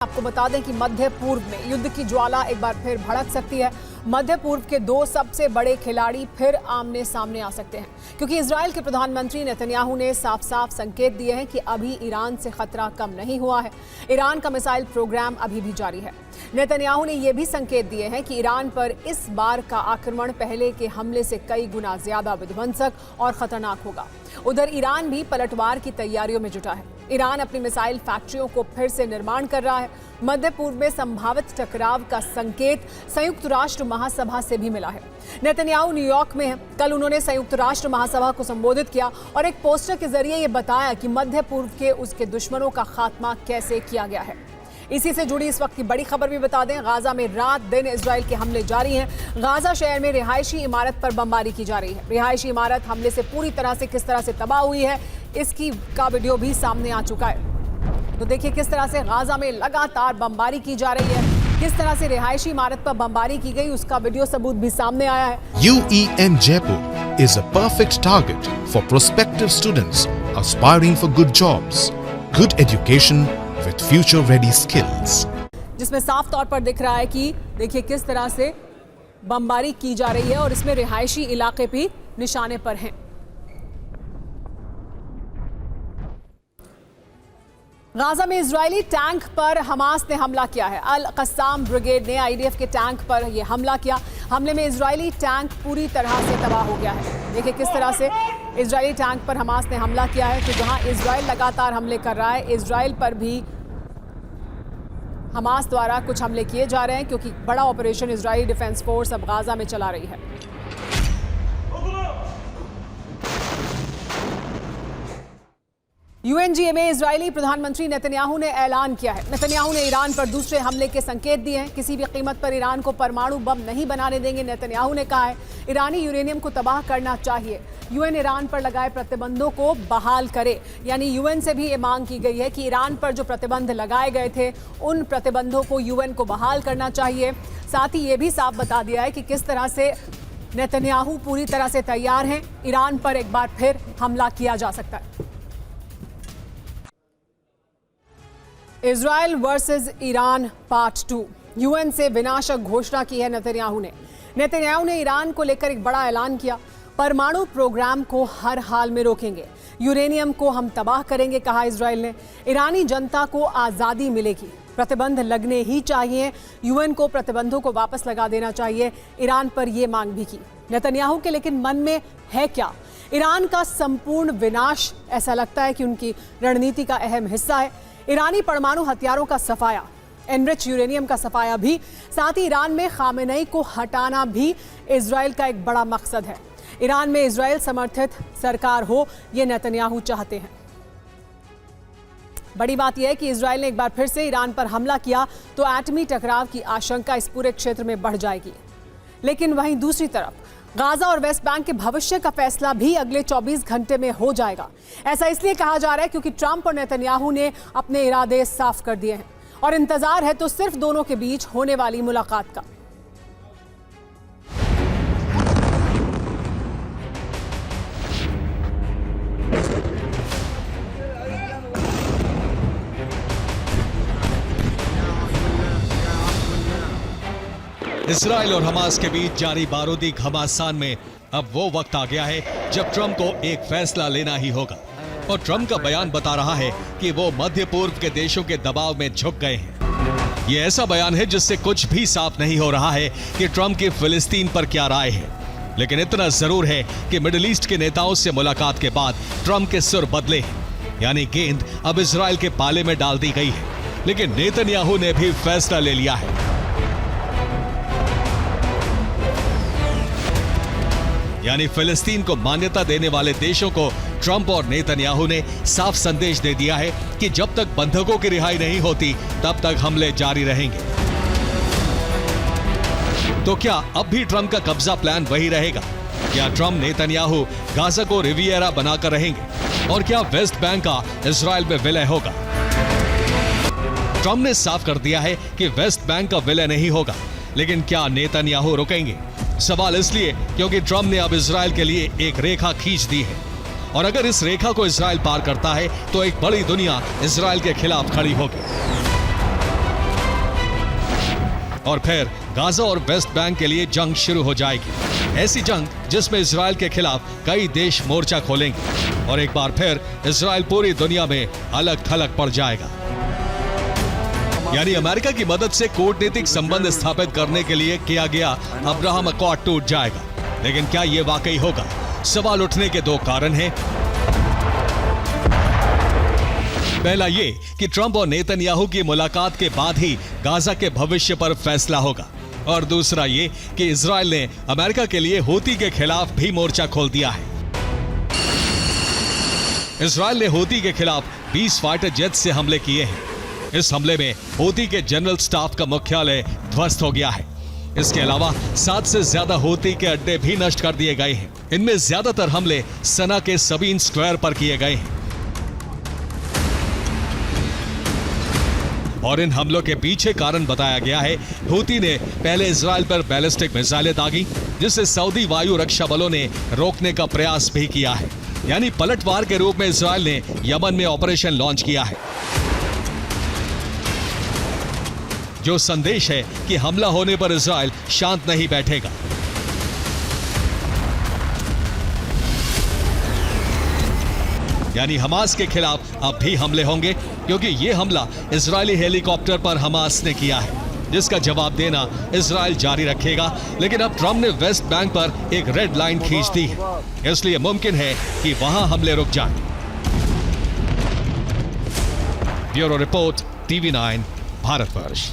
आपको बता दें कि मध्य पूर्व में युद्ध की ज्वाला एक बार फिर भड़क सकती है। मध्य पूर्व के दो सबसे बड़े खिलाड़ी फिर आमने सामने आ सकते हैं, क्योंकि इजराइल के प्रधानमंत्री नेतन्याहू ने साफ साफ संकेत दिए हैं कि अभी ईरान से खतरा कम नहीं हुआ है। ईरान का मिसाइल प्रोग्राम अभी भी जारी है। नेतन्याहू ने यह भी संकेत दिए हैं कि ईरान पर इस बार का आक्रमण पहले के हमले से कई गुना ज्यादा विध्वंसक और खतरनाक होगा। उधर ईरान भी पलटवार की तैयारियों में जुटा है। ईरान अपनी मिसाइल फैक्ट्रियों को फिर से निर्माण कर रहा है। मध्य पूर्व में संभावित टकराव का संकेत संयुक्त राष्ट्र महासभा से भी मिला है। नेतन्याहू न्यूयॉर्क में हैं। कल उन्होंने संयुक्त राष्ट्र महासभा को संबोधित किया और एक पोस्टर के जरिए ये बताया कि मध्य पूर्व के उसके दुश्मनों का खात्मा कैसे किया गया है। इसी से जुड़ी इस वक्त की बड़ी खबर भी बता दें, गाजा में रात दिन इजराइल के हमले जारी हैं। गाजा शहर में रिहायशी इमारत पर बमबारी की जा रही है। रिहायशी इमारत हमले से पूरी तरह से किस तरह से तबाह हुई है, इसकी का वीडियो भी सामने आ चुका है। तो देखिए किस तरह से गाजा में लगातार बमबारी की जा रही है, किस तरह से रिहायशी इमारत पर बमबारी की गई, उसका वीडियो सबूत भी सामने आया है। UEM Jaipur is a perfect target for prospective students aspiring for good jobs, good education with future ready skills. जिसमें साफ तौर पर दिख रहा है कि देखिए किस तरह से बमबारी की जा रही है और इसमें रिहायशी इलाके भी निशाने पर हैं। गाजा में इजरायली टैंक पर हमास ने हमला किया है। अल कस्साम ब्रिगेड ने IDF के टैंक पर यह हमला किया। हमले में इजरायली टैंक पूरी तरह से तबाह हो गया है। देखिए किस तरह से इजरायली टैंक पर हमास ने हमला किया है। तो जहां इजराइल लगातार हमले कर रहा है, इजराइल पर भी हमास द्वारा कुछ हमले किए जा रहे हैं, क्योंकि बड़ा ऑपरेशन इजरायली डिफेंस फोर्स अब गाजा में चला रही है। UNGA में इजरायली प्रधानमंत्री नेतन्याहू ने ऐलान किया है। नेतन्याहू ने ईरान पर दूसरे हमले के संकेत दिए हैं। किसी भी कीमत पर ईरान को परमाणु बम नहीं बनाने देंगे, नेतन्याहू ने कहा है। ईरानी यूरेनियम को तबाह करना चाहिए। UN ईरान पर लगाए प्रतिबंधों को बहाल करे। यानी UN से भी ये मांग की गई है कि ईरान पर जो प्रतिबंध लगाए गए थे, उन प्रतिबंधों को UN को बहाल करना चाहिए। साथ ही ये भी साफ बता दिया है कि किस तरह से नेतन्याहू पूरी तरह से तैयार हैं। ईरान पर एक बार फिर हमला किया जा सकता है। Israel versus Iran part 2। UN से विनाशक घोषणा की है नेतन्याहू ने। नेतन्याहू ने ईरान को लेकर एक बड़ा ऐलान किया। परमाणु प्रोग्राम को हर हाल में रोकेंगे, यूरेनियम को हम तबाह करेंगे, कहा इजराइल ने। ईरानी जनता को आज़ादी मिलेगी, प्रतिबंध लगने ही चाहिए। UN को प्रतिबंधों को वापस लगा देना चाहिए। ईरान पर यह मांग भी की नेतन्याहू के। लेकिन मन में है क्या? ईरान का संपूर्ण विनाश ऐसा लगता है कि उनकी रणनीति का अहम हिस्सा है। ईरानी परमाणु हथियारों का सफाया, एनरिच यूरेनियम का सफाया भी, साथ ही ईरान में खामेनेई को हटाना भी इजराइल का एक बड़ा मकसद है। ईरान में इजराइल समर्थित सरकार हो, ये नेतन्याहू चाहते हैं। बड़ी बात यह है कि इजराइल ने एक बार फिर से ईरान पर हमला किया तो एटमी टकराव की आशंका इस पूरे क्षेत्र में बढ़ जाएगी। लेकिन वहीं दूसरी तरफ गाजा और वेस्ट बैंक के भविष्य का फैसला भी अगले 24 घंटे में हो जाएगा। ऐसा इसलिए कहा जा रहा है क्योंकि ट्रंप और नेतन्याहू ने अपने इरादे साफ कर दिए हैं और इंतजार है तो सिर्फ दोनों के बीच होने वाली मुलाकात का। इजराइल और हमास के बीच जारी बारूदी घमासान में अब वो वक्त आ गया है जब ट्रंप को एक फैसला लेना ही होगा। और ट्रंप का बयान बता रहा है कि वो मध्य पूर्व के देशों के दबाव में झुक गए हैं। ये ऐसा बयान है जिससे कुछ भी साफ नहीं हो रहा है कि ट्रंप की फिलिस्तीन पर क्या राय है। लेकिन इतना जरूर है कि मिडिल ईस्ट के नेताओं से मुलाकात के बाद ट्रंप के सुर बदले हैं। यानी गेंद अब इजराइल के पाले में डाल दी गई है। लेकिन नेतन्याहू ने भी फैसला ले लिया है। यानी फिलिस्तीन को मान्यता देने वाले देशों को ट्रंप और नेतन्याहू ने साफ संदेश दे दिया है कि जब तक बंधकों की रिहाई नहीं होती तब तक हमले जारी रहेंगे। तो क्या अब भी ट्रंप का कब्जा प्लान वही रहेगा? क्या ट्रंप नेतन्याहू गाजा को रिविएरा बनाकर रहेंगे? और क्या वेस्ट बैंक का इजराइल में विलय होगा? ट्रंप ने साफ कर दिया है कि वेस्ट बैंक का विलय नहीं होगा, लेकिन क्या नेतन्याहू रुकेंगे? सवाल इसलिए क्योंकि ट्रंप ने अब इजराइल के लिए एक रेखा खींच दी है और अगर इस रेखा को इजराइल पार करता है तो एक बड़ी दुनिया इजराइल के खिलाफ खड़ी होगी। और फिर गाजा और वेस्ट बैंक के लिए जंग शुरू हो जाएगी। ऐसी जंग जिसमें इजराइल के खिलाफ कई देश मोर्चा खोलेंगे और एक बार फिर इजराइल पूरी दुनिया में अलग थलग पड़ जाएगा। यानी अमेरिका की मदद से कूटनीतिक संबंध स्थापित करने के लिए किया गया अब्राहम अकॉर्ड टूट जाएगा। लेकिन क्या यह वाकई होगा? सवाल उठने के दो कारण हैं। पहला ये कि ट्रंप और नेतन्याहू की मुलाकात के बाद ही गाजा के भविष्य पर फैसला होगा, और दूसरा ये कि इजराइल ने अमेरिका के लिए हूती के खिलाफ भी मोर्चा खोल दिया है। इजराइल ने हूती के खिलाफ 20 फाइटर जेट से हमले किए हैं। इस हमले में हूती के जनरल स्टाफ का मुख्यालय ध्वस्त हो गया है। इसके अलावा 7 से ज्यादा हूती के अड्डे भी नष्ट कर दिए गए हैं। इनमें ज्यादातर हमले सना के सबीन स्क्वायर पर किए गए हैं। और इन हमलों के पीछे कारण बताया गया है, हूती ने पहले इजराइल पर बैलिस्टिक मिसाइलें दागी, जिसे सऊदी वायु रक्षा बलों ने रोकने का प्रयास भी किया है। यानी पलटवार के रूप में इजराइल ने यमन में ऑपरेशन लॉन्च किया है। जो संदेश है कि हमला होने पर इजराइल शांत नहीं बैठेगा। यानी हमास के खिलाफ अब भी हमले होंगे, क्योंकि यह हमला इजरायली हेलीकॉप्टर पर हमास ने किया है, जिसका जवाब देना इजराइल जारी रखेगा। लेकिन अब ट्रंप ने वेस्ट बैंक पर एक रेड लाइन खींच दी है, इसलिए मुमकिन है कि वहां हमले रुक जाएं। Bureau report, TV9 Bharatvarsh.